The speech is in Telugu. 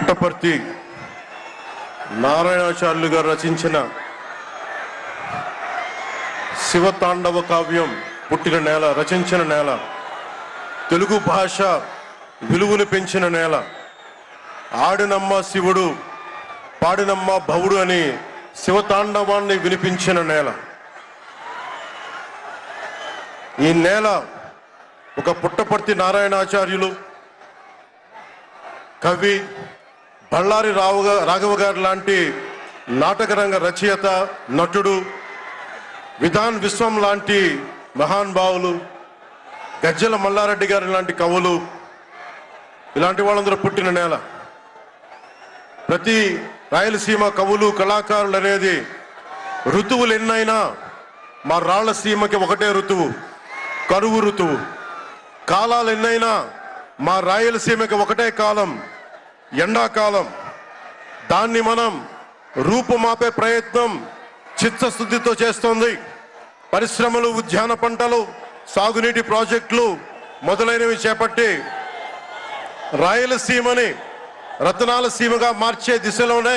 పుట్టపర్తి నారాయణాచార్యులు గారు రచించిన శివతాండవ కావ్యం పుట్టిన నేల, రచించిన నేల, తెలుగు భాష విలువను పెంచిన నేల, ఆడినమ్మ శివుడు పాడినమ్మ భవుడు అని శివతాండవాన్ని వినిపించిన నేల. ఈ నేల ఒక పుట్టపర్తి నారాయణాచార్యులు, కవి, బళ్ళారి రాఘవ గారు లాంటి నాటకరంగ రచయిత, నటుడు, విధాన్ విశ్వం లాంటి మహానుభావులు, గజ్జల మల్లారెడ్డి గారి లాంటి కవులు, ఇలాంటి వాళ్ళందరూ పుట్టిన నేల. ప్రతి రాయలసీమ కవులు కళాకారులు అనేది ఋతువులు ఎన్నైనా మా రాళ్లసీమకి ఒకటే ఋతువు, కరువు ఋతువు. కాలాలు ఎన్నైనా మా రాయలసీమకి ఒకటే కాలం, ఎండాకాలం. దాన్ని మనం రూపుమాపే ప్రయత్నం చిత్తశుద్ధితో చేస్తోంది. పరిశ్రమలు, ఉద్యాన పంటలు, సాగునీటి ప్రాజెక్టులు మొదలైనవి చేపట్టి రాయలసీమని రతనాల సీమగా మార్చే దిశలోనే